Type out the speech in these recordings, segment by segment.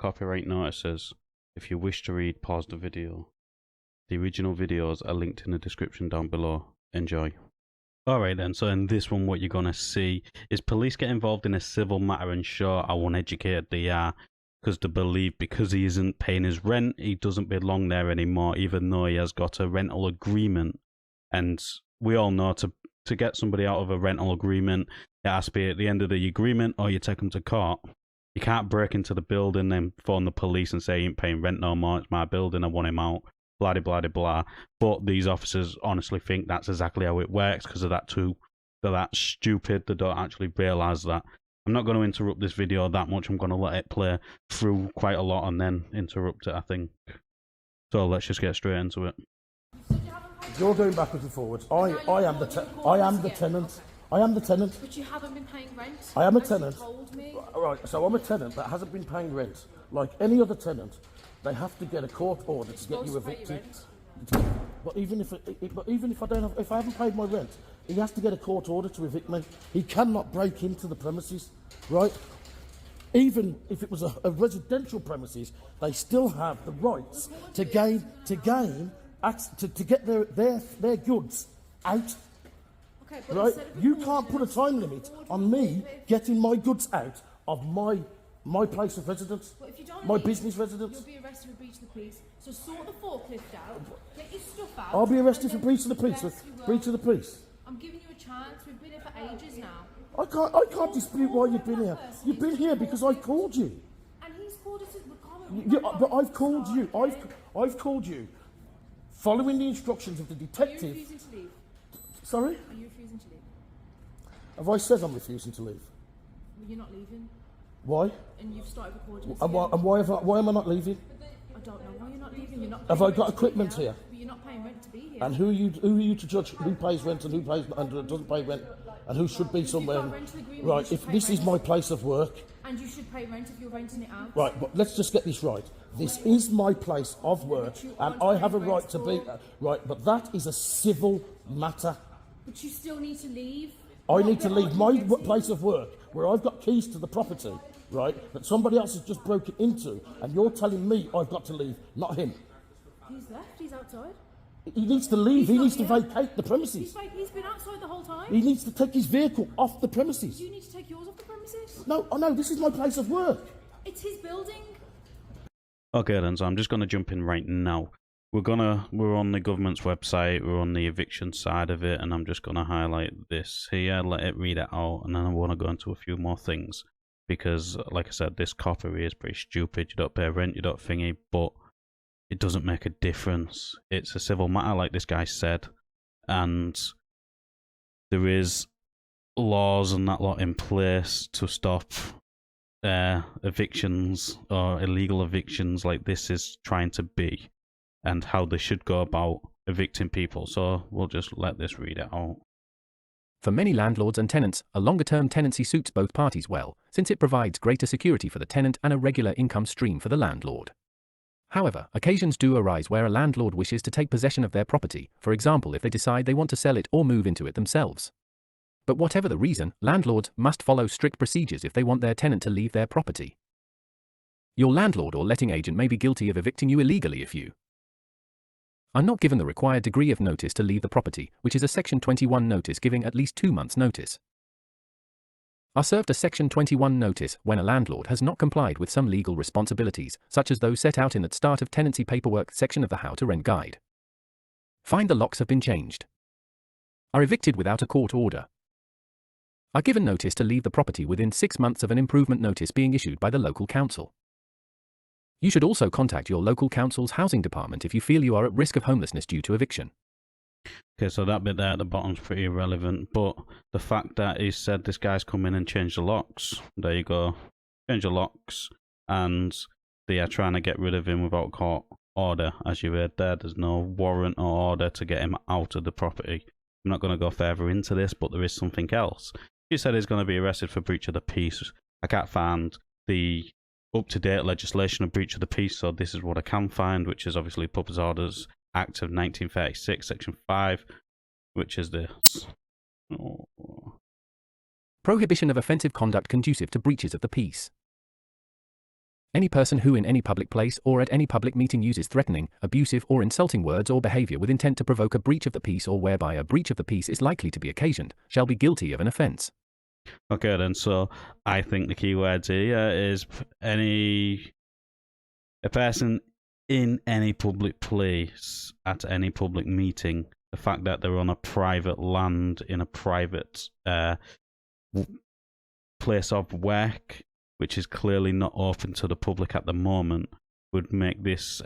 copyright notices. If you wish to read, pause the video. The original videos are linked in the description down below. Enjoy. Alright then, so in this one what you're going to see is police get involved in a civil matter and show how uneducated they are, because they believe because he isn't paying his rent, he doesn't belong there anymore, even though he has got a rental agreement. And we all know to get somebody out of a rental agreement, it has to be at the end of the agreement or you take them to court. You can't break into the building and phone the police and say he ain't paying rent no more, it's my building, I want him out. Blah, blah, blah, blah. But these officers honestly think that's exactly how it works because of that too. They're that stupid, they don't actually realise that. I'm not going to interrupt this video that much, I'm going to let it play through quite a lot and then interrupt it, I think. So let's just get straight into it. You're going backwards and forwards. I am the tenant. I am the tenant. But you haven't been paying rent. I am a tenant. You told me. Right, so I'm a tenant that hasn't been paying rent. Like any other tenant, they have to get a court order to get you evicted. But even if if I haven't paid my rent, he has to get a court order to evict me. He cannot break into the premises, right? Even if it was a residential premises, they still have the rights to get their goods out. Okay, but right? You can't put a time limit on me getting my goods out of my place of residence, my business residence. You'll be arrested for breach of the peace. So sort the forklift out, get your stuff out. I'll be arrested for breach of the peace. Breach of the peace. I'm giving you a chance. We've been here for ages now. I can't dispute why you've been here. You've been here because I called you. And he's called us. But I've called you. I've called you, following the instructions of the detective. Are you refusing to leave? Sorry? Are you refusing to leave? Have I said I'm refusing to leave? Well, you're not leaving. Why? And you've started recording this. And why am I not leaving? I don't know why you're not leaving. You're not. Have I got equipment here? But you're not paying rent to be here. And who are you to judge who pays rent and who pays and doesn't pay rent, and who should be somewhere? Right. If this is my place of work. And you should pay rent if you're renting it out. Right, but let's just get this right. This is my place of work, and I have a right to be right. But that is a civil matter. But you still need to leave. I need to leave my place of work, where I've got keys to the property, right, that somebody else has just broken into, and you're telling me I've got to leave, not him. He's left. He's outside. He needs to leave. He needs to vacate the premises. He's been outside the whole time. He needs to take his vehicle off the premises. Do you need to take yours off the premises? No, this is my place of work. It's his building. Okay then, so I'm just going to jump in right now. We're on the government's website, we're on the eviction side of it, and I'm just going to highlight this here, let it read it out, and then I want to go into a few more things. Because, like I said, this copy is pretty stupid. You don't pay rent, you don't thingy, but it doesn't make a difference. It's a civil matter, like this guy said, and there is laws and that lot in place to stop evictions or illegal evictions like this is trying to be, and how they should go about evicting people. So we'll just let this read it out. For many landlords and tenants, a longer-term tenancy suits both parties well, since it provides greater security for the tenant and a regular income stream for the landlord. However, occasions do arise where a landlord wishes to take possession of their property, for example if they decide they want to sell it or move into it themselves. But whatever the reason, landlords must follow strict procedures if they want their tenant to leave their property. Your landlord or letting agent may be guilty of evicting you illegally if you are not given the required degree of notice to leave the property, which is a Section 21 notice giving at least 2 months' notice. Are served a Section 21 notice when a landlord has not complied with some legal responsibilities, such as those set out in the Start of Tenancy Paperwork section of the How to Rent Guide. Find the locks have been changed. Are evicted without a court order. Are given notice to leave the property within 6 months of an improvement notice being issued by the local council. You should also contact your local council's housing department if you feel you are at risk of homelessness due to eviction. Okay, so that bit there at the bottom's pretty irrelevant, but the fact that he said this guy's come in and changed the locks, there you go, change the locks, and they are trying to get rid of him without court order. As you heard there, there's no warrant or order to get him out of the property. I'm not going to go further into this, but there is something else. He said he's going to be arrested for breach of the peace. I can't find the up-to-date legislation of breach of the peace, so this is what I can find, which is obviously Public Orders Act of 1936, Section 5, which is this. Oh. Prohibition of offensive conduct conducive to breaches of the peace. Any person who in any public place or at any public meeting uses threatening, abusive or insulting words or behavior with intent to provoke a breach of the peace or whereby a breach of the peace is likely to be occasioned, shall be guilty of an offence. Okay, then, so I think the key words here is a person in any public place, at any public meeting, the fact that they're on a private land, in a private place of work, which is clearly not open to the public at the moment, would make this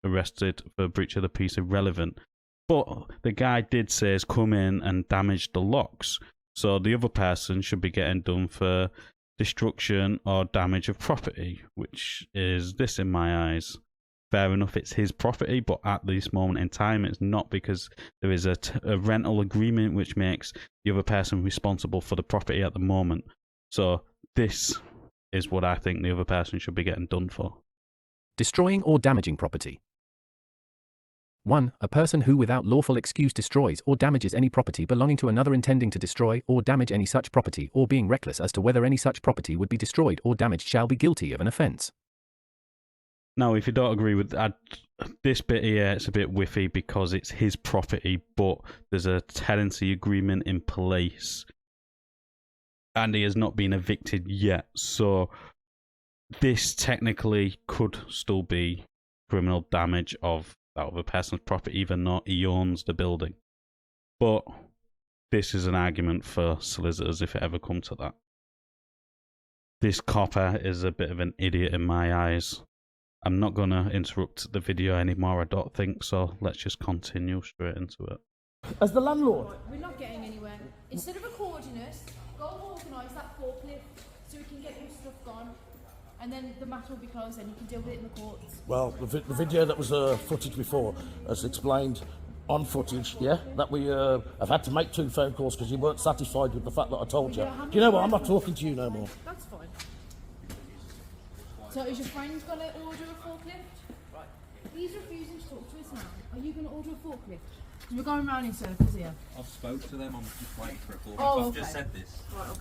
arrested for breach of the peace irrelevant. But the guy did say he's come in and damaged the locks, so the other person should be getting done for destruction or damage of property, which is this in my eyes. Fair enough, it's his property, but at this moment in time, it's not, because there is a rental agreement which makes the other person responsible for the property at the moment. So this is what I think the other person should be getting done for. Destroying or damaging property. 1. A person who without lawful excuse destroys or damages any property belonging to another, intending to destroy or damage any such property, or being reckless as to whether any such property would be destroyed or damaged, shall be guilty of an offence. Now, if you don't agree with that, this bit here, it's a bit whiffy because it's his property, but there's a tenancy agreement in place and he has not been evicted yet. So this technically could still be criminal damage of that other person's property, even though he owns the building. But this is an argument for solicitors if it ever comes to that. This copper is a bit of an idiot in my eyes. I'm not going to interrupt the video anymore, I don't think, so let's just continue straight into it. As the landlord, We're not getting anywhere. Instead of recording us, go organise that forklift so we can get your stuff gone. And then the matter will be closed and you can deal with it in the courts. well, the video that was footage before has explained on footage, yeah, that we have had to make 2 phone calls because you weren't satisfied with the fact that I told you. Do you know what? I'm not talking to you no more. That's fine. So is your friend going to order a forklift? Right. He's refusing to talk to us now. Are you going to order a forklift? 'Cause we're going round in circles here. I've spoke to them, I'm just waiting for a call. Oh, I've just okay. said this. Right, okay.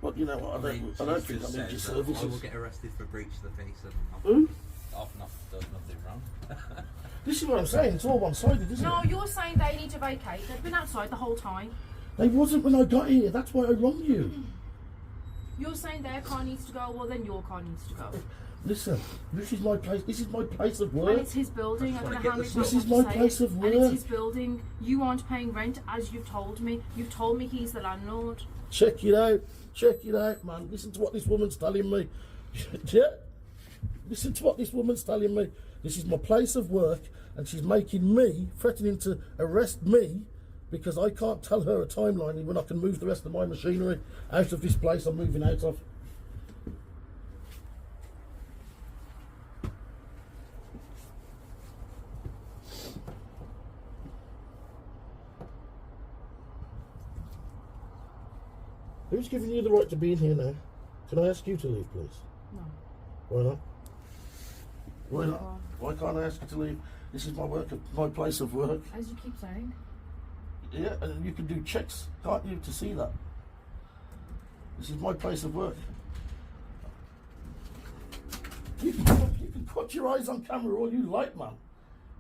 But you know what? I don't think I need your I will services. get arrested for breach of the peace and Who? I've not done nothing wrong. This is what I'm saying. It's all one-sided, isn't No, it? you're saying they need to vacate. They've been outside the whole time. They wasn't when I got here. That's why I wronged you. You're saying their car needs to go, well then your car needs to go. Listen, this is my place. This is my place of And work. it's his building. I don't know how many This times is I have my to say place it. of And it's work. his building. You aren't paying rent, as you've told me. You've told me he's the landlord. Check it out. Check it out, man. Listen to what this woman's telling me. Yeah? Listen to what this woman's telling me. This is my place of work, and she's making me, threatening to arrest me, because I can't tell her a timeline when I can move the rest of my machinery out of this place I'm moving out of. Who's giving you the right to be in here now? Can I ask you to leave, please? No. Why not? Why not? Why can't I ask you to leave? This is my work, my place of work. As you keep saying. Yeah, and you can do checks, can't you, to see that? This is my place of work. You can cut your eyes on camera all you like, man.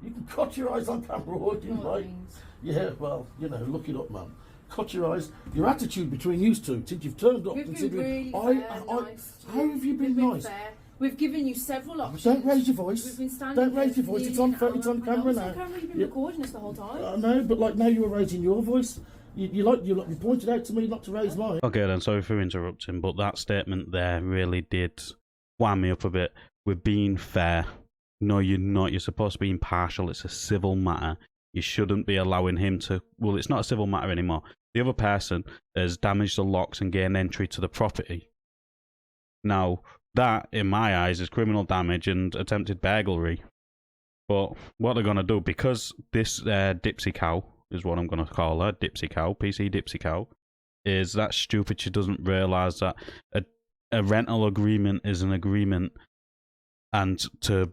You can cut your eyes on camera all you know what like. it means. Yeah, well, you know, look it up, man. Cut your eyes. Your attitude between you two, since you've turned up, We've been considering really fair, nice. how have you been We've nice? fair. We've given you several options. Don't raise your voice. We've been standing Don't raise here your voice. for It's on. nearly an It's on hour. I know camera it's now. on camera. You've been Yeah. recording us the whole time. I know, but like now you were raising your voice. You pointed out to me not to raise mine. Okay then, sorry for interrupting, but that statement there really did wind me up a bit. We're being fair. No, you're not. You're supposed to be impartial. It's a civil matter. You shouldn't be allowing him to... Well, it's not a civil matter anymore. The other person has damaged the locks and gained entry to the property. Now, that, in my eyes, is criminal damage and attempted burglary. But what they're going to do, because this Dipsy cow is what I'm going to call her, Dipsy cow, PC Dipsy cow, is that stupid she doesn't realise that a rental agreement is an agreement, and to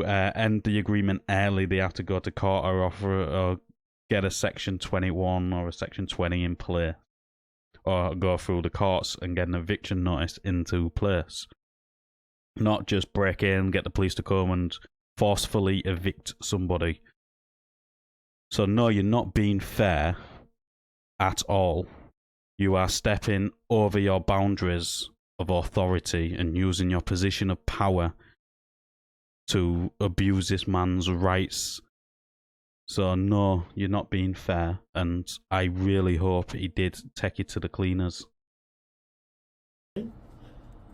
end the agreement early, they have to go to court or get a Section 21 or a Section 20 in play. or go through the courts and get an eviction notice into place. Not just break in, get the police to come and forcefully evict somebody. So no, you're not being fair at all. You are stepping over your boundaries of authority and using your position of power to abuse this man's rights. So no, you're not being fair, and I really hope he did take you to the cleaners. I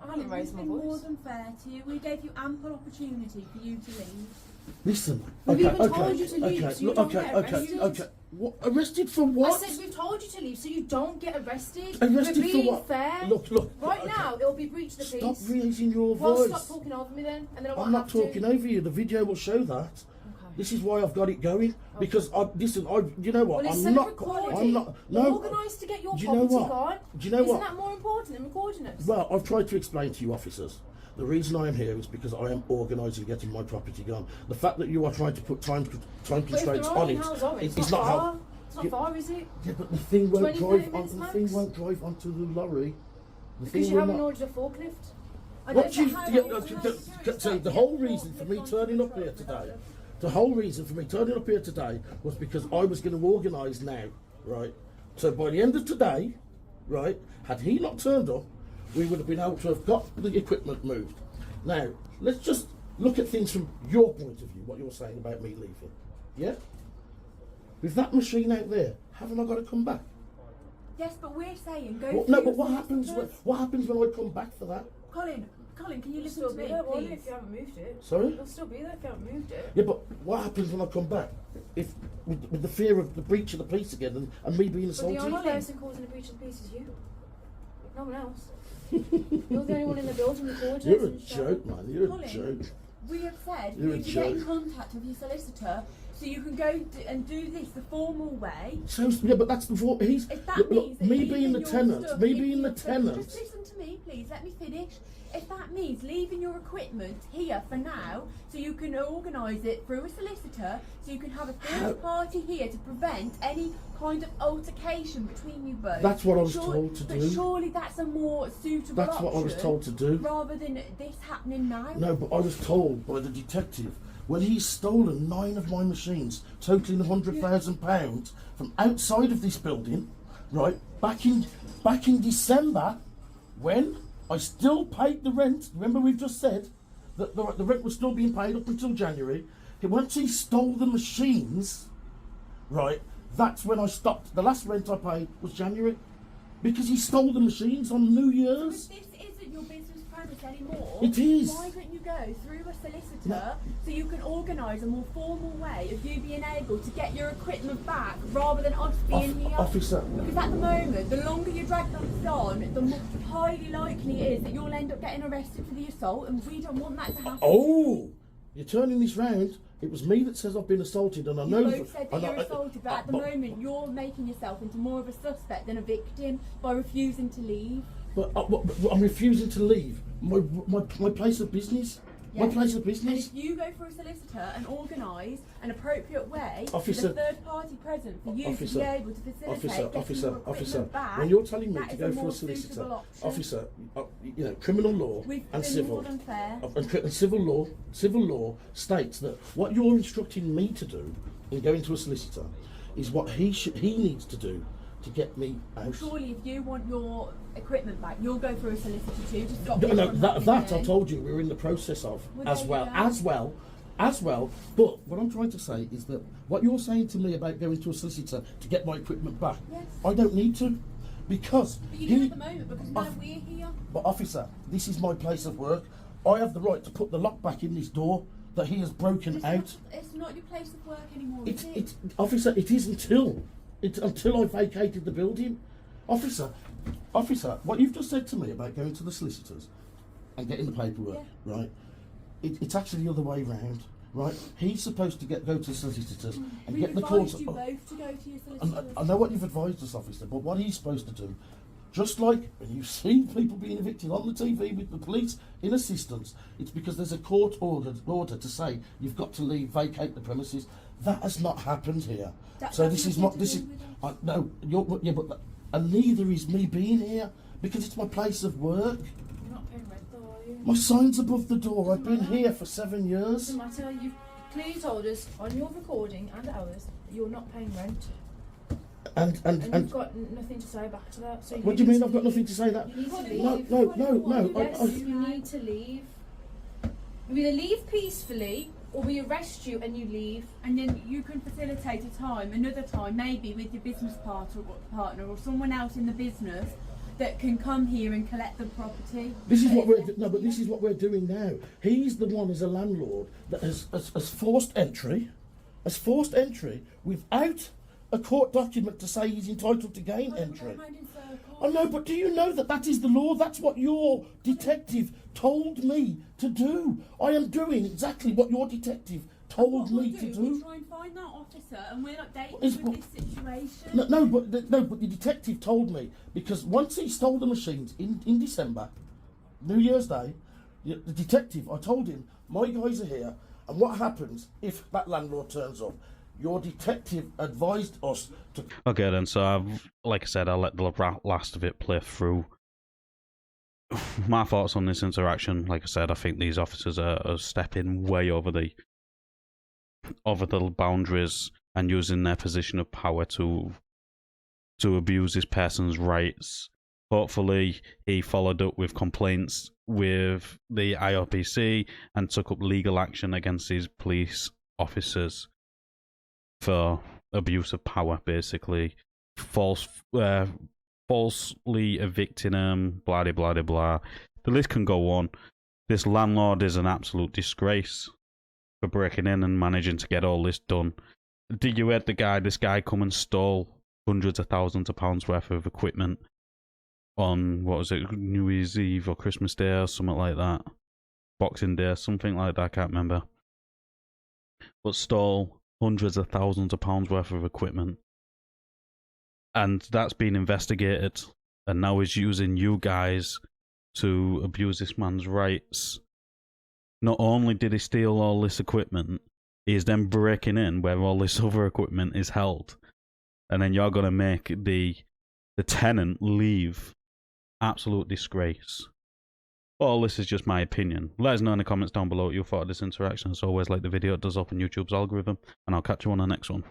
haven't raised my voice. More than fair to you. We gave you ample opportunity for you to leave. Listen, We've okay, even told you to leave, so you don't get arrested. What? Arrested for what? I said we've told you to leave so you don't get arrested. Arrested We're for being what? fair. Look. Right okay. now, it'll be breach of the peace. Stop raising your Well, voice. stop talking over me then, and then I won't I'm not have to. talking over you. The video will show that. Okay. This is why I've got it going. Because you know what? Well, I'm instead not. of recording, I'm not. No. organised to get your Do you know property what? gone. Do you know Isn't what? that more important than recording us? Well, I've tried to explain to you, officers. The reason I am here is because I am organising getting my property gone. The fact that you are trying to put time constraints on it, it's not how. It's not far, is it? Yeah, but the thing won't 20, drive 30 on. minutes The max? thing won't drive onto the lorry. The Because thing you will haven't not. ordered a forklift. I What don't you, know how yeah, long so the whole reason for me turning up here today, was because I was going to organise now, right? So by the end of today, right, had he not turned up, we would have been able to have got the equipment moved. Now, let's just look at things from your point of view, what you're saying about me leaving, yeah? With that machine out there, haven't I got to come back? Yes, but we're saying go. Well, no, but what happens when I come back for that? Colin, can you listen to me, please? If you haven't moved it. Sorry? It'll still be there if you haven't moved it. Yeah, but what happens when I come back? If with the fear of the breach of the peace again and me being But assaulted? the only person causing a breach of the peace is you. No one else. You're the only one in the building recording. You're a joke, man. You're a joke. We have said You're we a need to get in joke. contact with your solicitor so you can go and do this the formal way. So yeah, but that's the fault. He's If that look, means that me leaving being the your tenant. stuff Me in being the your- tenant. Just listen to me, please. Let me finish. If that means leaving your equipment here for now, so you can organise it through a solicitor, so you can have a third party here to prevent any kind of altercation between you both. That's what I was told to but do. surely that's a more suitable That's what I was option told to do. rather than this happening now. No, but I was told by the detective when he's stolen 9 of my machines, totaling £100,000 from outside of this building, right? Back in December, when I still paid the rent. Remember, we've just said that the rent was still being paid up until January. Once he stole the machines, right? That's when I stopped. The last rent I paid was January, because he stole the machines on New Year's. If this isn't your business premise anymore, It is. why don't you go through a solicitor so you can organise a more formal way of you being able to get your equipment back rather than us being here? Officer. Because at the moment, the longer you drag this on, the more highly likely it is that you'll end up getting arrested for the assault, and we don't want that to happen. Oh, you're turning this round. It was me that says I've been assaulted, and I know. You both said that you're assaulted, but at the moment you're making yourself into more of a suspect than a victim by refusing to leave. But I'm refusing to leave my place of business. My place of business. And if you go for a solicitor and organise an appropriate way Officer, with a third party present for you to be able to facilitate officer, back, when you're telling me that to is go a for more a solicitor, suitable option. officer, you know, criminal law We've and been civil more than fair. and civil law states that what you're instructing me to do in going to a solicitor is what he needs to do to get me out. Surely, if you want your equipment back, you'll go for a solicitor too. Just stop. No, that I told you we're in the process of Well, as there you well. But what I'm trying to say is that what you're saying to me about going to a solicitor to get my equipment back, Yes. I don't need to, because But you do at the moment because now we're here. But officer, this is my place of work. I have the right to put the lock back in this door that he has broken out. It's not your place of work anymore, It's is it? officer. It is until I vacated the building, officer. What you've just said to me about going to the solicitors and getting the paperwork, right? It's actually the other way round, right? He's supposed to go to the solicitors and get the court. We've advised you both to go to your solicitors. I know what you've advised us, officer, but what he's supposed to do, just like when you've seen people being evicted on the TV with the police in assistance, it's because there's a court order to say you've got to leave, vacate the premises. That has not happened here. That- So that's this is nothing not. to This do is with us. no. You're, yeah, but and neither is me being here because it's my place of work. You're not paying rent though, are you? My sign's above the door. I've been here for 7 years. Doesn't matter. You've clearly told us on your recording and ours that you're not paying rent. And you've got nothing to say back to that. So what do you mean I've got nothing to say that? You need to No, leave. no. Yes, you need to leave. You either leave peacefully or we arrest you and you leave. And then you can facilitate a time, another time, maybe with your business partner or someone else in the business that can come here and collect the property. This is what we're doing now. He's the one as a landlord that has forced entry, without a court document to say he's entitled to gain entry. I know, but do you know that is the law? That's what your detective told me to do. I am doing exactly what your detective told me to do. We'll try and find that officer and we'll update you with this situation. No, but the detective told me, because once he stole the machines in December, New Year's Day, the detective, I told him, my guys are here, and what happens if that landlord turns up? Your detective advised us to... Okay then, so like I said, I'll let the last of it play through. My thoughts on this interaction, like I said, I think these officers are stepping way over the boundaries and using their position of power to abuse this person's rights. Hopefully, he followed up with complaints with the IRPC and took up legal action against these police officers for abuse of power, basically. Falsely evicting them, blah, blah, blah, blah. The list can go on. This landlord is an absolute disgrace for breaking in and managing to get all this done. Did you hear this guy come and stole hundreds of thousands of pounds worth of equipment on, what was it, New Year's Eve or Christmas Day or something like that? Boxing Day, something like that, I can't remember. But stole hundreds of thousands of pounds worth of equipment. And that's been investigated. And now he's using you guys to abuse this man's rights. Not only did he steal all this equipment, he is then breaking in where all this other equipment is held. And then you're going to make the tenant leave. Absolute disgrace. Well, this is just my opinion. Let us know in the comments down below what you thought of this interaction. As always, like the video, it does open YouTube's algorithm. And I'll catch you on the next one.